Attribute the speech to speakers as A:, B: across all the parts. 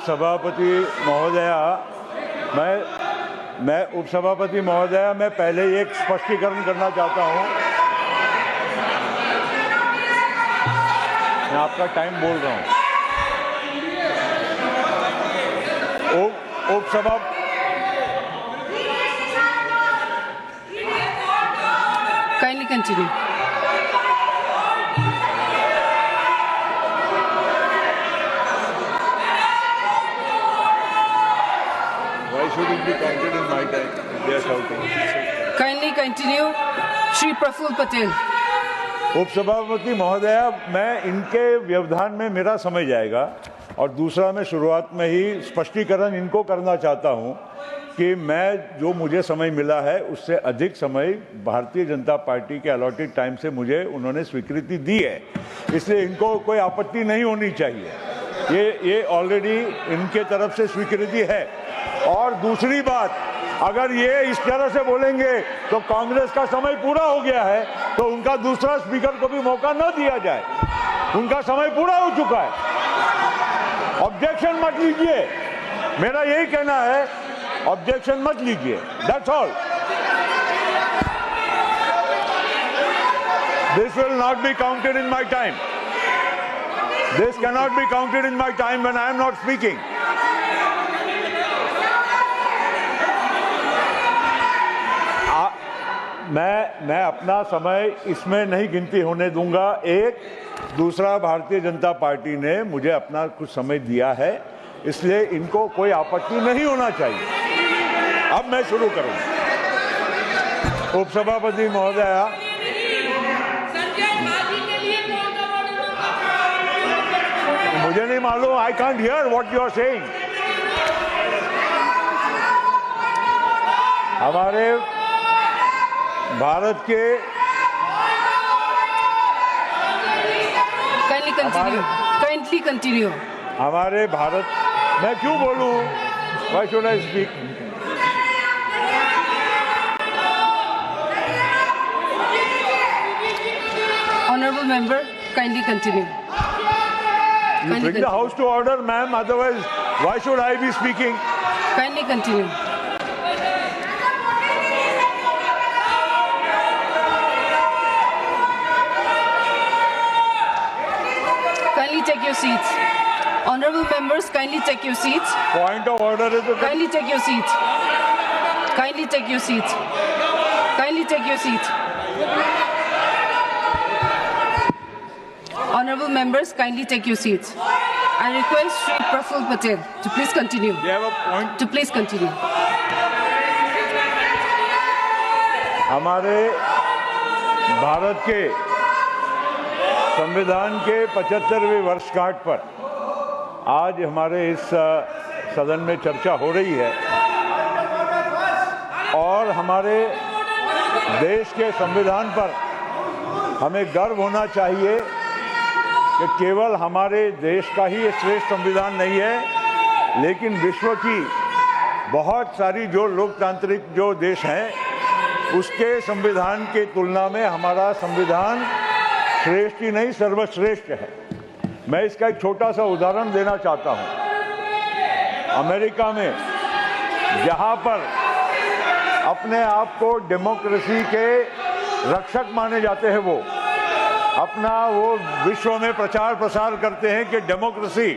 A: सभापति महोदया, मैं उपसभापति महोदया, मैं पहले एक स्पष्टीकरण करना चाहता हूं। मैं आपका टाइम बोल रहा हूं। उपसभा
B: kindly continue.
A: should it be counted in my time? They are shouting.
B: Kindly continue, Shri Praful Patel.
A: उपसभापति महोदया, मैं इनके व्यवधान में मेरा समय जाएगा और दूसरा मैं शुरुआत में ही स्पष्टीकरण इनको करना चाहता हूं कि मैं जो मुझे समय मिला है उससे अधिक समय भारतीय जनता पार्टी के अलॉटेड टाइम से मुझे उन्होंने स्वीकृति दी है, इसलिए इनको कोई आपत्ति नहीं होनी चाहिए। ये ऑलरेडी इनके तरफ से स्वीकृति है। और दूसरी बात, अगर ये इस तरह से बोलेंगे तो कांग्रेस का समय पूरा हो गया है, तो उनका दूसरा स्पीकर को भी मौका न दिया जाए। उनका समय पूरा हो चुका है। ऑब्जेक्शन मत लीजिए, मेरा यही कहना है, ऑब्जेक्शन मत लीजिए। That's all. This will not be counted in my time. This can not be counted in my time when I am not speaking. मैं अपना समय इसमें नहीं गिनती होने दूंगा। एक दूसरा, भारतीय जनता पार्टी ने मुझे अपना कुछ समय दिया है, इसलिए इनको कोई आपत्ति नहीं होना चाहिए। अब मैं शुरू करूंगा। उपसभापति महोदया, मुझे नहीं मालूम, I can't hear what you are saying. हमारे भारत के
B: काइंडली कंटिन्यू।
A: हमारे भारत, मैं क्यों बोलूं? Why should I speak?
B: Honourable member, kindly continue.
A: You bring the house to order, ma'am. Otherwise, why should I be speaking?
B: Kindly continue. Kindly take your seats. Honorable members, kindly take your seats.
A: Point of order is the...
B: Kindly take your seats. Kindly take your seats. Kindly take your seats. Honorable members, kindly take your seats. I request Shri Praful Patel to please continue.
A: You have a point?
B: To please continue.
A: हमारे भारत के संविधान के 75वें वर्षगांठ पर आज हमारे इस सदन में चर्चा हो रही है और हमारे देश के संविधान पर हमें गर्व होना चाहिए कि केवल हमारे देश का ही श्रेष्ठ संविधान नहीं है, लेकिन विश्व की बहुत सारी जो लोकतांत्रिक जो देश हैं उसके संविधान की तुलना में हमारा संविधान श्रेष्ठ ही नहीं सर्वश्रेष्ठ है। मैं इसका एक छोटा सा उदाहरण देना चाहता हूं। अमेरिका में जहां पर अपने आप को डेमोक्रेसी के रक्षक माने जाते हैं, वो विश्व में प्रचार प्रसार करते हैं कि डेमोक्रेसी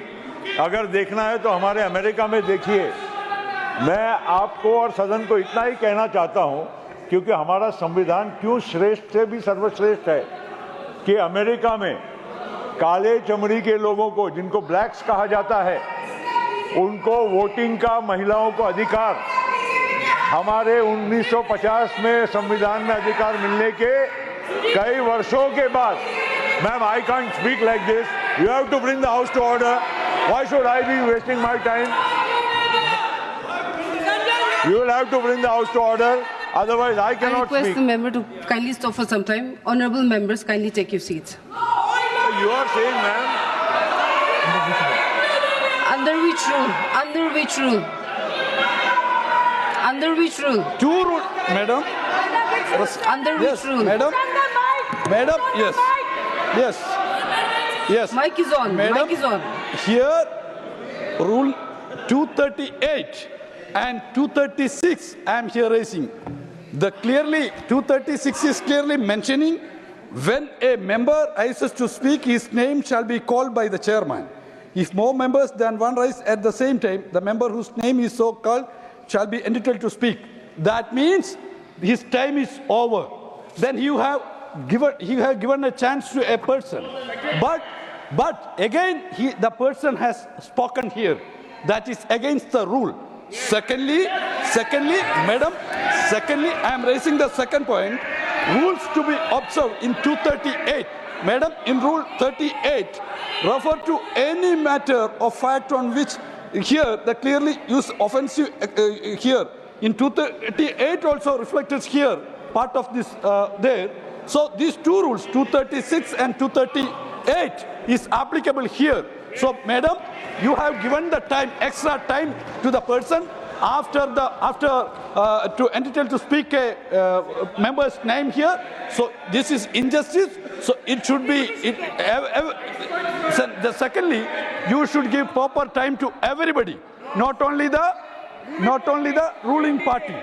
A: अगर देखना है तो हमारे अमेरिका में देखिए। मैं आपको और सदन को इतना ही कहना चाहता हूं, क्योंकि हमारा संविधान क्यों श्रेष्ठ से भी सर्वश्रेष्ठ है कि अमेरिका में काले चमड़ी के लोगों को, जिनको ब्लैक्स कहा जाता है, उनको वोटिंग का, महिलाओं को अधिकार, हमारे 1950 में संविधान में अधिकार मिलने के कई वर्षों के बाद। Ma'am, I can't speak like this. You have to bring the house to order. Why should I be wasting my time? You will have to bring the house to order, otherwise I cannot speak.
B: I request the member to kindly stop for some time. Honorable members, kindly take your seats.
A: You are saying, ma'am?
B: Under which rule? Under which rule? Under which rule?
C: Two rule, madam.
B: Under which
C: Yes,
B: rule?
C: madam. Madam, yes. Yes. Yes.
B: Mic is on.
C: Madam,
B: Mic is on.
C: Here, rule 238 and 236 I am here raising. The clearly 236 is clearly mentioning when a member rises to speak, his name shall be called by the chairman. If more members than one rise at the same time, the member whose name is so called shall be entitled to speak. That means his time is over. Then you have given a chance to a person. But again, the person has spoken here. That is against the rule. Secondly, madam, I am raising the second point. Rules to be observed in 238. Madam, in Rule 38, refer to any matter of fact on which here the clearly use offensive here. In 238 also reflected here, part of this there. So these two rules, 236 and 238, is applicable here. So, madam, you have given the time, extra time to the person to entitled to speak a member's name here. So this is injustice. So it should be. Secondly, you should give proper time to everybody, not only the ruling party.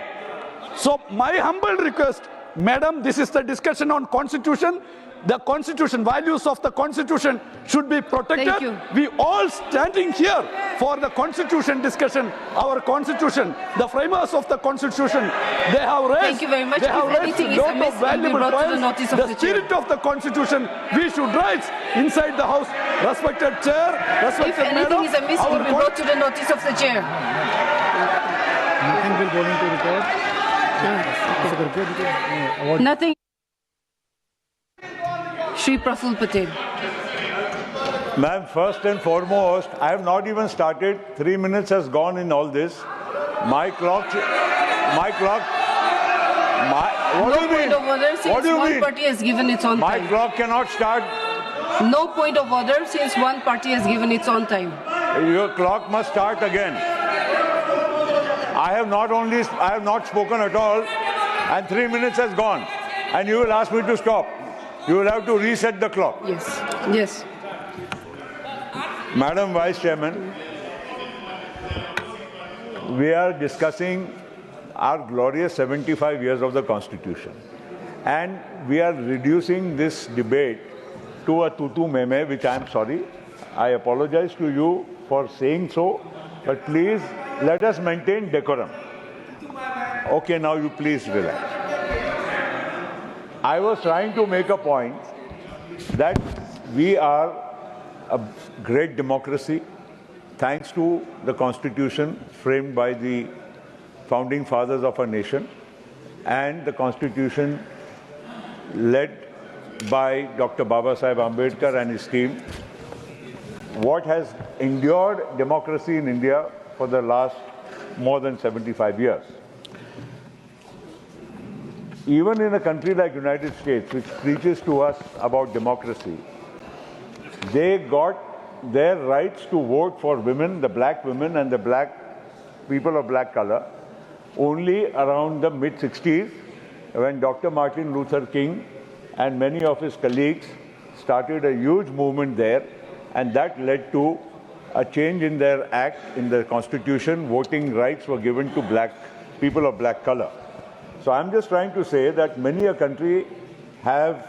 C: So my humble request, madam, this is the discussion on constitution. The constitution, values of the constitution should be protected.
B: Thank you.
C: We all standing here for the constitution discussion, our constitution, the framers of the constitution, they have raised,
B: Thank you very much.
C: They have
B: If
C: raised
B: anything is
C: a lot
B: amiss,
C: of
B: it will be
C: valuable
B: brought to the
C: points.
B: notice of
C: The
B: the chair.
C: spirit of the constitution, we should rise inside the house. Respected chair,
B: If
C: respected
B: anything
C: madam,
B: is amiss, it will be brought to the notice of the chair.
D: Nothing will go into report.
B: Nothing. Shri Praful Patel.
A: Ma'am, first and foremost, I have not even started. 3 minutes has gone in all this. What
B: No
A: do you
B: point
A: mean?
B: of order
A: What
B: since
A: do you
B: one
A: mean?
B: party has given its own
A: My
B: time.
A: clock cannot start.
B: No point of order since one party has given its own time.
A: Your clock must start again. I have not spoken at all, and 3 minutes has gone, and you will ask me to stop. You will have to reset the clock.
B: Yes.
A: Madam Vice Chairman, we are discussing our glorious 75 years of the Constitution, and we are reducing this debate to a tutu meme, which I am sorry. I apologize to you for saying so, but please let us maintain decorum. Okay, now you please relax. I was trying to make a point that we are a great democracy thanks to the Constitution framed by the founding fathers of our nation and the Constitution led by Dr. Baba Saheb Ambedkar and his team. What has endured democracy in India for the last more than 75 years. Even in a country like United States, which preaches to us about democracy, they got their rights to vote for women, the black women and the black people of black color, only around the mid-60s, when Dr. Martin Luther King and many of his colleagues started a huge movement there, and that led to a change in their act, in the Constitution. Voting rights were given to black people of black color. So I'm just trying to say that many a country have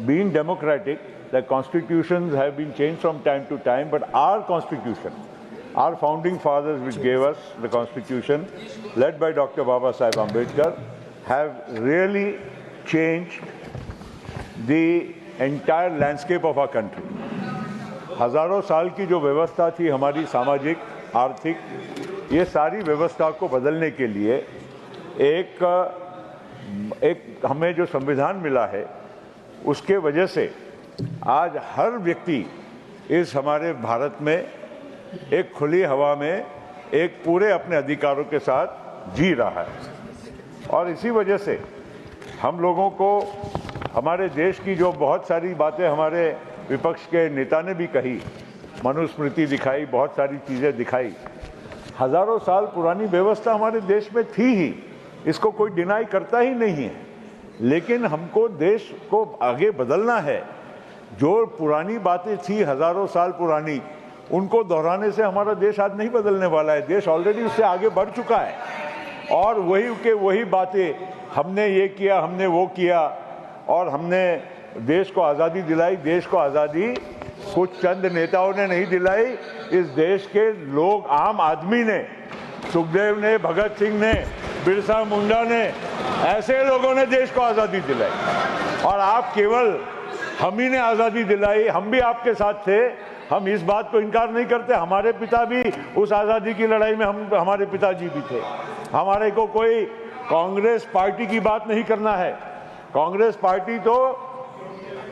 A: been democratic, the constitutions have been changed from time to time, but our constitution, our founding fathers which gave us the constitution, led by Dr. Baba Saheb Ambedkar, have really changed the entire landscape of our country. हजारों साल की जो व्यवस्था थी हमारी सामाजिक, आर्थिक, ये सारी व्यवस्था को बदलने के लिए एक हमें जो संविधान मिला है, उसके वजह से आज हर व्यक्ति इस हमारे भारत में एक खुली हवा में एक पूरे अपने अधिकारों के साथ जी रहा है। और इसी वजह से हम लोगों को हमारे देश की जो बहुत सारी बातें हमारे विपक्ष के नेता ने भी कही, मनुस्मृति दिखाई, बहुत सारी चीज़ें दिखाई। हजारों साल पुरानी व्यवस्था हमारे देश में थी ही, इसको कोई डिनाई करता ही नहीं है, लेकिन हमको देश को आगे बदलना है। जो पुरानी बातें थी हजारों साल पुरानी, उनको दोहराने से हमारा देश आज नहीं बदलने वाला है। देश ऑलरेडी उससे आगे बढ़ चुका है और वही बातें, हमने ये किया, हमने वो किया और हमने देश को आज़ादी दिलाई। देश को आज़ादी कुछ चंद नेताओं ने नहीं दिलाई, इस देश के लोग, आम आदमी ने, सुखदेव ने, भगत सिंह ने, बिरसा मुंडा ने, ऐसे लोगों ने देश को आज़ादी दिलाई। और आप केवल हम ही ने आज़ादी दिलाई, हम भी आपके साथ थे, हम इस बात को इनकार नहीं करते। हमारे पिता भी उस आज़ादी की लड़ाई में, हमारे पिताजी भी थे। हमारे को कोई कांग्रेस पार्टी की बात नहीं करना है। कांग्रेस पार्टी तो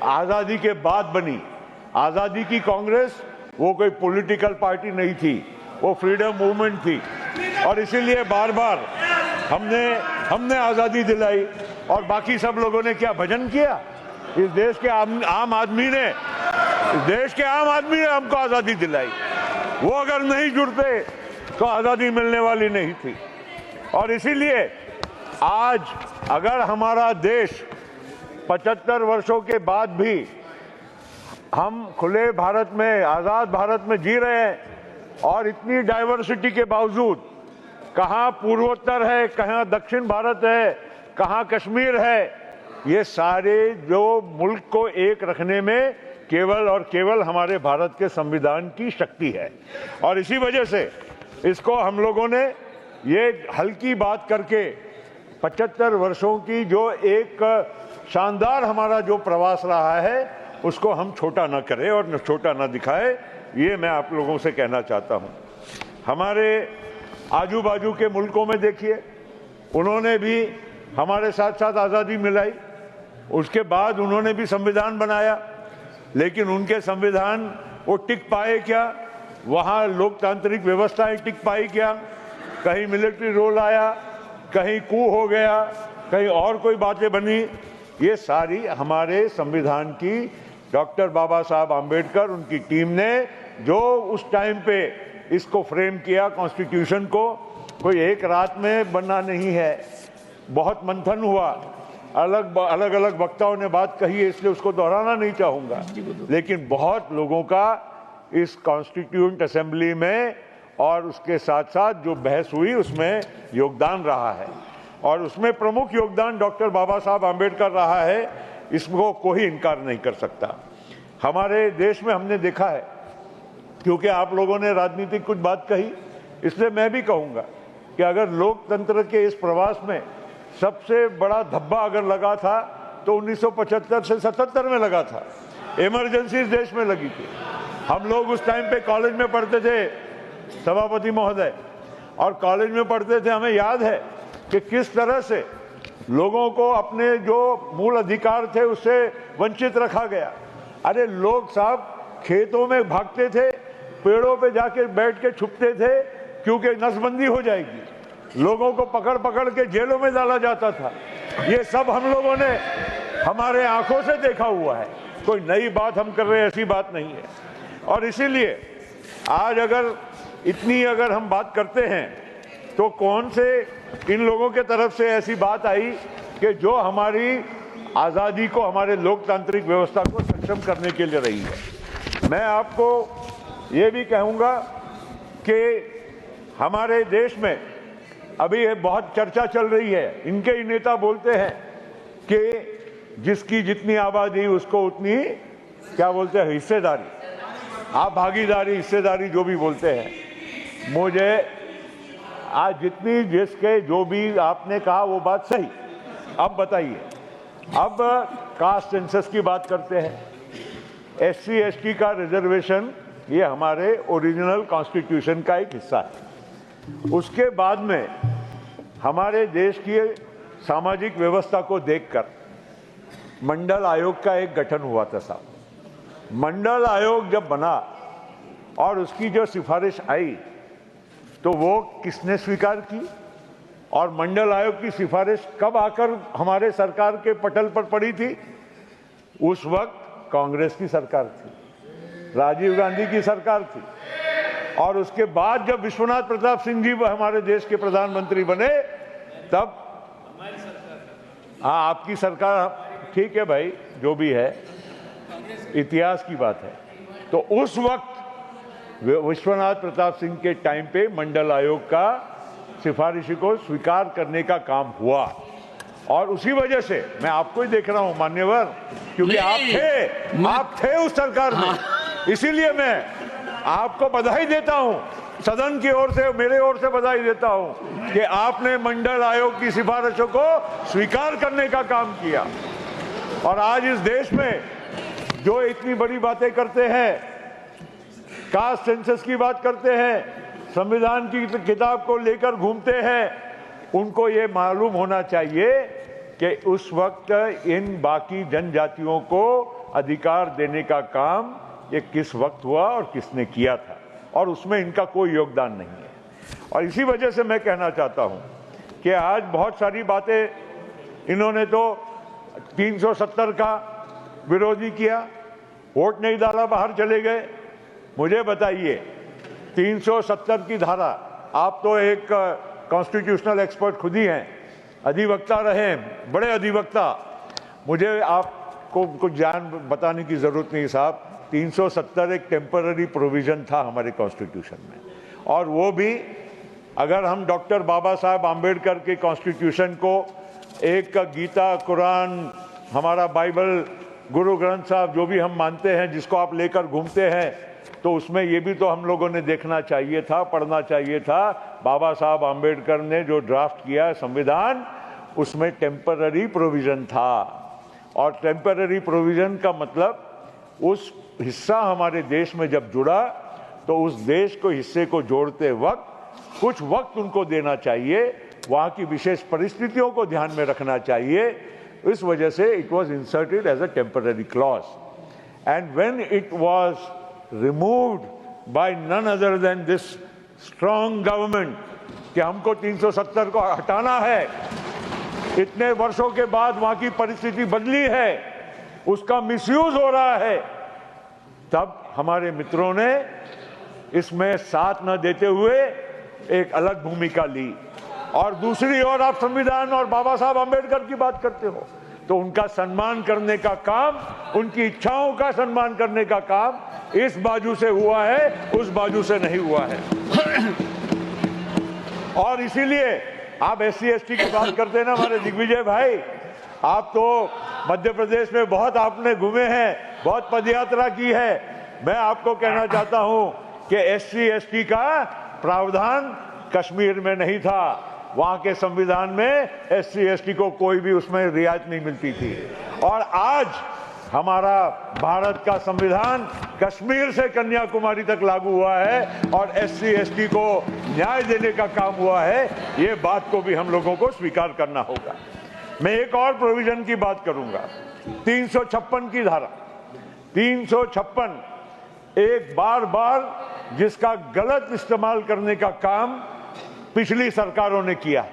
A: आज़ादी के बाद बनी। आज़ादी की कांग्रेस वो कोई पॉलिटिकल पार्टी नहीं थी, वो फ्रीडम मूवमेंट थी। और इसीलिए बार बार हमने आज़ादी दिलाई और बाकी सब लोगों ने क्या भजन किया? इस देश के आम आदमी ने हमको आज़ादी दिलाई। वो अगर नहीं जुड़ते तो आज़ादी मिलने वाली नहीं थी। और इसीलिए आज अगर हमारा देश 75 वर्षों के बाद भी हम खुले भारत में, आज़ाद भारत में जी रहे हैं और इतनी डाइवर्सिटी के बावजूद, कहाँ पूर्वोत्तर है, कहाँ दक्षिण भारत है, कहाँ कश्मीर है, ये सारे जो मुल्क को एक रखने में केवल और केवल हमारे भारत के संविधान की शक्ति है। और इसी वजह से इसको हम लोगों ने ये हल्की बात करके 75 वर्षों की जो एक शानदार हमारा जो प्रवास रहा है, उसको हम छोटा ना करें और छोटा ना दिखाए। ये मैं आप लोगों से कहना चाहता हूँ। हमारे आजू बाजू के मुल्कों में देखिए, उन्होंने भी हमारे साथ साथ आज़ादी मिलाई, उसके बाद उन्होंने भी संविधान बनाया, लेकिन उनके संविधान वो टिक पाए क्या? वहाँ लोकतांत्रिक व्यवस्थाएं टिक पाई क्या? कहीं मिलिट्री रोल आया, कहीं कू हो गया, कहीं और कोई बातें बनी। ये सारी हमारे संविधान की डॉक्टर बाबा साहब आम्बेडकर, उनकी टीम ने जो उस टाइम पे इसको फ्रेम किया, कॉन्स्टिट्यूशन को, कोई एक रात में बना नहीं है। बहुत मंथन हुआ, अलग अलग वक्ताओं ने बात कही है, इसलिए उसको दोहराना नहीं चाहूँगा, लेकिन बहुत लोगों का इस कॉन्स्टिट्यूएंट असेंबली में और उसके साथ साथ जो बहस हुई उसमें योगदान रहा है। और उसमें प्रमुख योगदान डॉक्टर बाबा साहब आम्बेडकर रहा है, इसको कोई इनकार नहीं कर सकता। हमारे देश में हमने देखा है, क्योंकि आप लोगों ने राजनीतिक कुछ बात कही, इसलिए मैं भी कहूँगा कि अगर लोकतंत्र के इस प्रवास में सबसे बड़ा धब्बा अगर लगा था तो 1975 से 77 में लगा था। इमरजेंसी इस देश में लगी थी। हम लोग उस टाइम पे कॉलेज में पढ़ते थे, सभापति महोदय, और कॉलेज में पढ़ते थे, हमें याद है कि किस तरह से लोगों को अपने जो मूल अधिकार थे उससे वंचित रखा गया। अरे लोग साहब खेतों में भागते थे, पेड़ों पे जाके बैठ के छुपते थे, क्योंकि नसबंदी हो जाएगी। लोगों को पकड़ पकड़ के जेलों में डाला जाता था। ये सब हम लोगों ने हमारे आंखों से देखा हुआ है, कोई नई बात हम कर रहे हैं ऐसी बात नहीं है। और इसीलिए आज अगर हम बात करते हैं तो कौन से इन लोगों के तरफ से ऐसी बात आई कि जो हमारी आज़ादी को, हमारे लोकतांत्रिक व्यवस्था को सक्षम करने के लिए रही है। मैं आपको ये भी कहूँगा कि हमारे देश में अभी बहुत चर्चा चल रही है, इनके ही नेता बोलते हैं कि जिसकी जितनी आबादी उसको उतनी, क्या बोलते हैं, हिस्सेदारी, आप भागीदारी, हिस्सेदारी जो भी बोलते हैं। मुझे आज जितनी जिसके जो भी आपने कहा वो बात सही। अब बताइए, अब कास्ट सेंसस की बात करते हैं, SC ST का रिजर्वेशन, ये हमारे ओरिजिनल कॉन्स्टिट्यूशन का एक हिस्सा है। उसके बाद में हमारे देश की सामाजिक व्यवस्था को देखकर मंडल आयोग का एक गठन हुआ था साहब। मंडल आयोग जब बना और उसकी जो सिफारिश आई तो वो किसने स्वीकार की? और मंडल आयोग की सिफारिश कब आकर हमारे सरकार के पटल पर पड़ी थी? उस वक्त कांग्रेस की सरकार थी, राजीव गांधी की सरकार थी। और उसके बाद जब विश्वनाथ प्रताप सिंह जी हमारे देश के प्रधानमंत्री बने, तब हाँ, आपकी सरकार, ठीक है भाई, जो भी है, इतिहास की बात है। तो उस वक्त विश्वनाथ प्रताप सिंह के टाइम पे मंडल आयोग का सिफारिश को स्वीकार करने का काम हुआ। और उसी वजह से मैं आपको ही देख रहा हूं मान्यवर, क्योंकि आप थे उस सरकार में, इसीलिए मैं आपको बधाई देता हूं, सदन की ओर से, मेरे ओर से बधाई देता हूं कि आपने मंडल आयोग की सिफारिशों को स्वीकार करने का काम किया। और आज इस देश में जो इतनी बड़ी बातें करते हैं, कास्ट सेंसस की बात करते हैं, संविधान की किताब को लेकर घूमते हैं, उनको ये मालूम होना चाहिए कि उस वक्त इन बाकी जनजातियों को अधिकार देने का काम ये किस वक्त हुआ और किसने किया था, और उसमें इनका कोई योगदान नहीं है। और इसी वजह से मैं कहना चाहता हूं कि आज बहुत सारी बातें इन्होंने तो 370 का विरोधी किया, वोट नहीं डाला, बाहर चले गए। मुझे बताइए 370 की धारा, आप तो एक कॉन्स्टिट्यूशनल एक्सपर्ट खुद ही हैं, अधिवक्ता रहे हैं, बड़े अधिवक्ता, मुझे आपको कुछ जान बताने की जरूरत नहीं साहब। 370 एक टेम्पररी प्रोविजन था हमारे कॉन्स्टिट्यूशन में, और वो भी अगर हम डॉक्टर बाबा साहब आम्बेडकर के कॉन्स्टिट्यूशन को एक गीता, कुरान, हमारा बाइबल, गुरु ग्रंथ साहब जो भी हम मानते हैं, जिसको आप लेकर घूमते हैं, तो उसमें ये भी तो हम लोगों ने देखना चाहिए था, पढ़ना चाहिए था। बाबा साहब आम्बेडकर ने जो ड्राफ्ट किया संविधान, उसमें टेम्पररी प्रोविजन था। और टेम्पररी प्रोविजन का मतलब उस हिस्सा हमारे देश में जब जुड़ा तो उस देश को हिस्से को जोड़ते वक्त कुछ वक्त उनको देना चाहिए, वहाँ की विशेष परिस्थितियों को ध्यान में रखना चाहिए। इस वजह से it was inserted as a temporary clause, and when it was removed by none other than this strong government कि हमको 370 को हटाना है, इतने वर्षों के बाद वहाँ की परिस्थिति बदली है, उसका मिसयूज हो रहा है, तब हमारे मित्रों ने इसमें साथ न देते हुए एक अलग भूमिका ली। और दूसरी ओर आप संविधान और बाबा साहब आम्बेडकर की बात करते हो, तो उनका सम्मान करने का काम, उनकी इच्छाओं का सम्मान करने का काम इस बाजू से हुआ है, उस बाजू से नहीं हुआ है। और इसीलिए आप SC ST की बात करते हैं ना हमारे दिग्विजय भाई, आप तो मध्य प्रदेश में बहुत आपने घूमे हैं, बहुत पदयात्रा की है। मैं आपको कहना चाहता हूं कि SC ST का प्रावधान कश्मीर में नहीं था, वहां के संविधान में SC ST को कोई भी उसमें रियायत नहीं मिलती थी। और आज हमारा भारत का संविधान कश्मीर से कन्याकुमारी तक लागू हुआ है और SC ST को न्याय देने का काम हुआ है, ये बात को भी हम लोगों को स्वीकार करना होगा। मैं एक और प्रोविजन की बात करूंगा, 356 की धारा। 356 एक बार जिसका गलत इस्तेमाल करने का काम पिछली सरकारों ने किया।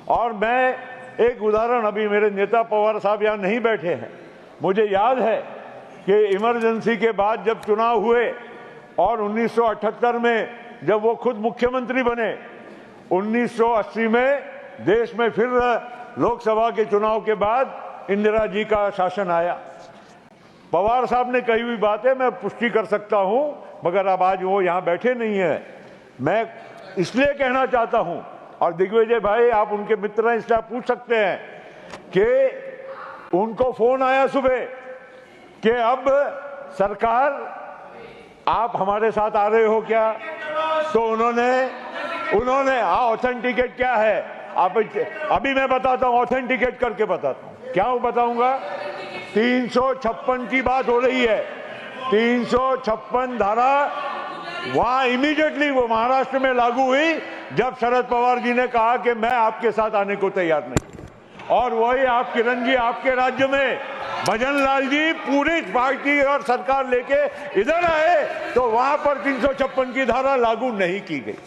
A: और मैं एक उदाहरण, अभी मेरे नेता पवार साहब यहाँ नहीं बैठे हैं, मुझे याद है कि इमरजेंसी के बाद जब चुनाव हुए और 1978 में जब वो खुद मुख्यमंत्री बने, 1980 में देश में फिर लोकसभा के चुनाव के बाद इंदिरा जी का शासन आया। पवार साहब ने कही हुई बात है, मैं पुष्टि कर सकता हूं, मगर अब आज वो यहाँ बैठे नहीं है। मैं इसलिए कहना चाहता हूं, और दिग्विजय भाई आप उनके मित्र हैं इसलिए आप पूछ सकते हैं कि उनको फोन आया सुबह कि अब सरकार आप हमारे साथ आ रहे हो क्या, तो उन्होंने ऑथेंटिकेट क्या है, आप अभी मैं बताता हूं, ऑथेंटिकेट करके बताता हूं। क्या बताऊंगा? 356 की बात हो रही है। 356 धारा वहां इमीडिएटली वो महाराष्ट्र में लागू हुई जब शरद पवार जी ने कहा कि मैं आपके साथ आने को तैयार नहीं। और वही आप किरण जी, आपके राज्य में भजन लाल जी पूरी पार्टी और सरकार लेके इधर आए तो वहां पर 356 की धारा लागू नहीं की गई।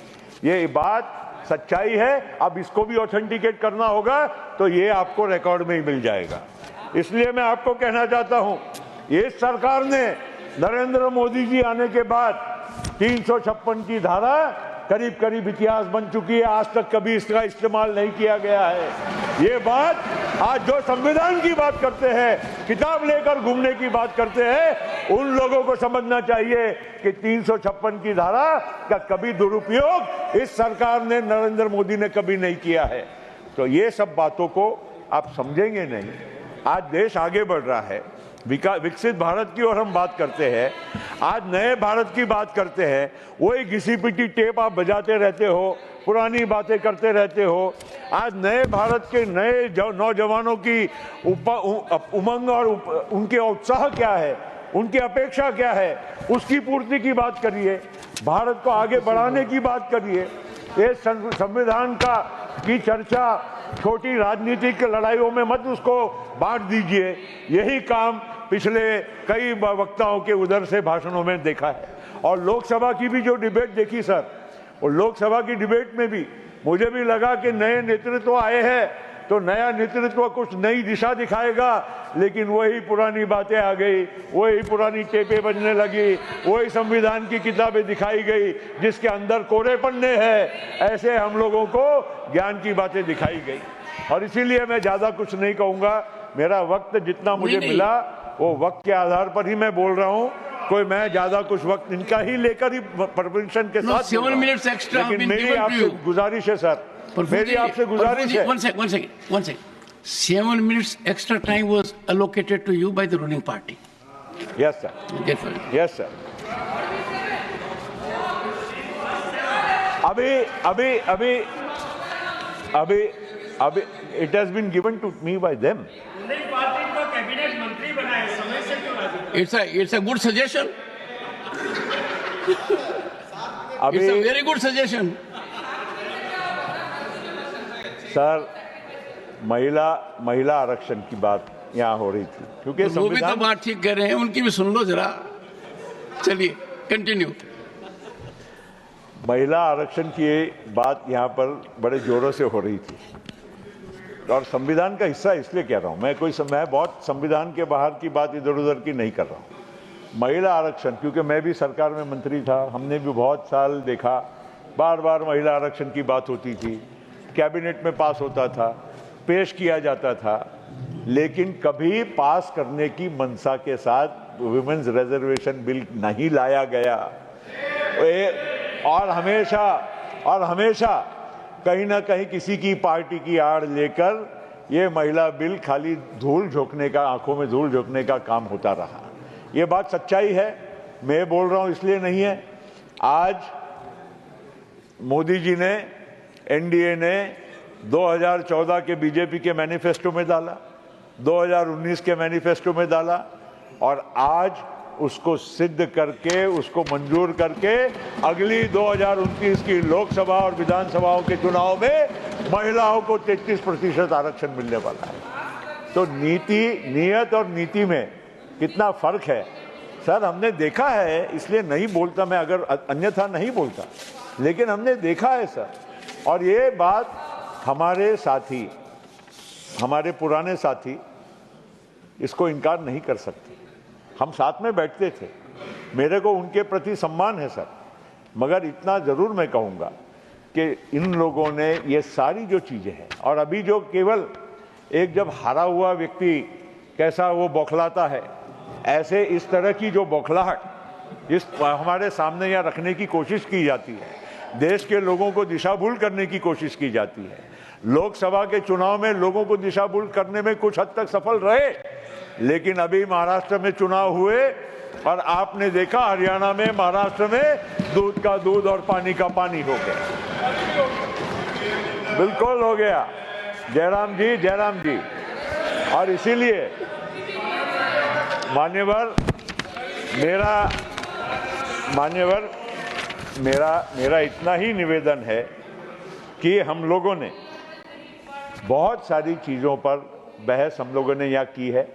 A: ये बात सच्चाई है। अब इसको भी ऑथेंटिकेट करना होगा तो ये आपको रिकॉर्ड में ही मिल जाएगा। इसलिए मैं आपको कहना चाहता हूं, ये सरकार ने नरेंद्र मोदी जी आने के बाद 356 की धारा करीब करीब इतिहास बन चुकी है। आज तक कभी इसका इस्तेमाल नहीं किया गया है। ये बात आज जो संविधान की बात करते हैं, किताब लेकर घूमने की बात करते हैं, उन लोगों को समझना चाहिए कि 356 की धारा का कभी दुरुपयोग इस सरकार ने, नरेंद्र मोदी ने कभी नहीं किया है। तो ये सब बातों को आप समझेंगे नहीं। आज देश आगे बढ़ रहा है, विकसित भारत की ओर हम बात करते हैं, आज नए भारत की बात करते हैं। वही घिसी पिटी टेप आप बजाते रहते हो, पुरानी बातें करते रहते हो। आज नए भारत के नए नौजवानों की उमंग और उनके उत्साह क्या है, उनकी अपेक्षा क्या है, उसकी पूर्ति की बात करिए, भारत को आगे बढ़ाने की बात करिए। ये संविधान की चर्चा छोटी राजनीतिक लड़ाइयों में मत उसको बांट दीजिए। यही काम पिछले कई वक्ताओं के उधर से भाषणों में देखा है। और लोकसभा की भी जो डिबेट देखी सर, और लोकसभा की डिबेट में भी मुझे भी लगा कि नए नेतृत्व आए हैं तो नया नेतृत्व कुछ नई दिशा दिखाएगा, लेकिन वही पुरानी बातें आ गई, वही पुरानी टेपें बजने लगी, वही संविधान की किताबें दिखाई गई जिसके अंदर कोरे पन्ने हैं। ऐसे हम लोगों को ज्ञान की बातें दिखाई गई। और इसीलिए मैं ज्यादा कुछ नहीं कहूंगा। मेरा वक्त जितना मुझे मिला वो वक्त के आधार पर ही मैं बोल रहा हूं। कोई मैं ज्यादा कुछ वक्त इनका ही लेकर ही परमिशन के साथ
B: 7 minutes extra
A: लेकिन मेरी आपसे गुजारिश है सर, मेरी आपसे गुजारिश है।
B: One second. 7 minutes extra time was allocated to you by the ruling party.
A: Yes sir. Yes sir. अभी it has been given to me by them.
B: It's a good suggestion.
A: अभी
B: It's a very good suggestion.
A: Sir, महिला आरक्षण की बात यहाँ हो रही थी, क्योंकि
B: वो भी तो बात ठीक कह रहे हैं, उनकी भी सुन लो जरा। चलिए कंटिन्यू।
A: महिला आरक्षण की बात यहाँ पर बड़े जोरों से हो रही थी और संविधान का हिस्सा इसलिए कह रहा हूँ। मैं बहुत संविधान के बाहर की बात इधर उधर की नहीं कर रहा हूँ। महिला आरक्षण, क्योंकि मैं भी सरकार में मंत्री था, हमने भी बहुत साल देखा, बार बार महिला आरक्षण की बात होती थी, कैबिनेट में पास होता था, पेश किया जाता था, लेकिन कभी पास करने की मंशा के साथ वुमेन्स रिजर्वेशन बिल नहीं लाया गया। और हमेशा कहीं ना कहीं किसी की पार्टी की आड़ लेकर ये महिला बिल खाली धूल झोंकने का, आंखों में धूल झोंकने का काम होता रहा। ये बात सच्चाई है, मैं बोल रहा हूं इसलिए नहीं है। आज मोदी जी ने, एनडीए ने 2014 के बीजेपी के मैनिफेस्टो में डाला, 2019 के मैनिफेस्टो में डाला, और आज उसको सिद्ध करके, उसको मंजूर करके अगली 2029 की लोकसभा और विधानसभाओं के चुनाव में महिलाओं को 33% आरक्षण मिलने वाला है। तो नीयत और नीति में कितना फर्क है सर, हमने देखा है, इसलिए नहीं बोलता मैं, अगर अन्यथा नहीं बोलता, लेकिन हमने देखा है सर। और ये बात हमारे साथी, हमारे पुराने साथी इसको इनकार नहीं कर सकते। हम साथ में बैठते थे, मेरे को उनके प्रति सम्मान है सर, मगर इतना जरूर मैं कहूँगा कि इन लोगों ने ये सारी जो चीज़ें हैं, और अभी जो केवल एक जब हारा हुआ व्यक्ति कैसा वो बौखलाता है, ऐसे इस तरह की जो बौखलाहट इस हमारे सामने यहाँ रखने की कोशिश की जाती है, देश के लोगों को दिशाभूल करने की कोशिश की जाती है। लोकसभा के चुनाव में लोगों को दिशाभूल करने में कुछ हद तक सफल रहे, लेकिन अभी महाराष्ट्र में चुनाव हुए और आपने देखा हरियाणा में, महाराष्ट्र में दूध का दूध और पानी का पानी हो गया, बिल्कुल हो गया। जयराम जी। और इसीलिए मान्यवर मेरा इतना ही निवेदन है कि हम लोगों ने बहुत सारी चीज़ों पर बहस हम लोगों ने यहाँ की है।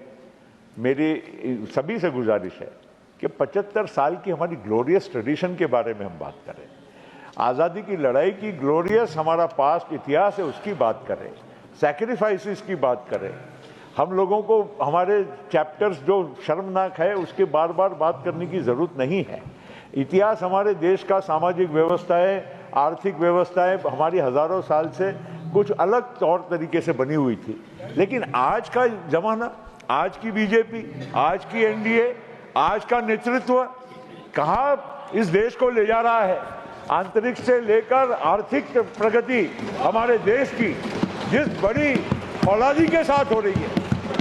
A: मेरी सभी से गुजारिश है कि 75 साल की हमारी ग्लोरियस ट्रेडिशन के बारे में हम बात करें, आज़ादी की लड़ाई की ग्लोरियस हमारा पास्ट इतिहास है उसकी बात करें, सैक्रिफाइसेस की बात करें। हम लोगों को हमारे चैप्टर्स जो शर्मनाक है उसके बार बार बात करने की ज़रूरत नहीं है। इतिहास हमारे देश का सामाजिक व्यवस्थाएं, आर्थिक व्यवस्थाएं हमारी हज़ारों साल से कुछ अलग तौर तरीके से बनी हुई थी। लेकिन आज का जमाना, आज की बीजेपी, आज की एनडीए, आज का नेतृत्व कहाँ इस देश को ले जा रहा है। आंतरिक से लेकर आर्थिक प्रगति हमारे देश की जिस बड़ी औलादी के साथ हो रही है,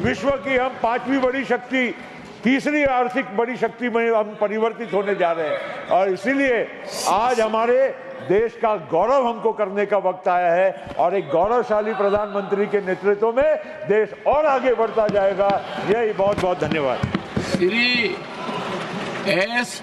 A: विश्व की हम 5वीं बड़ी शक्ति, तीसरी आर्थिक बड़ी शक्ति में हम परिवर्तित होने जा रहे हैं। और इसीलिए आज हमारे देश का गौरव हमको करने का वक्त आया है और एक गौरवशाली प्रधानमंत्री के नेतृत्व में देश और आगे बढ़ता जाएगा। यही बहुत बहुत धन्यवाद।
D: श्री एस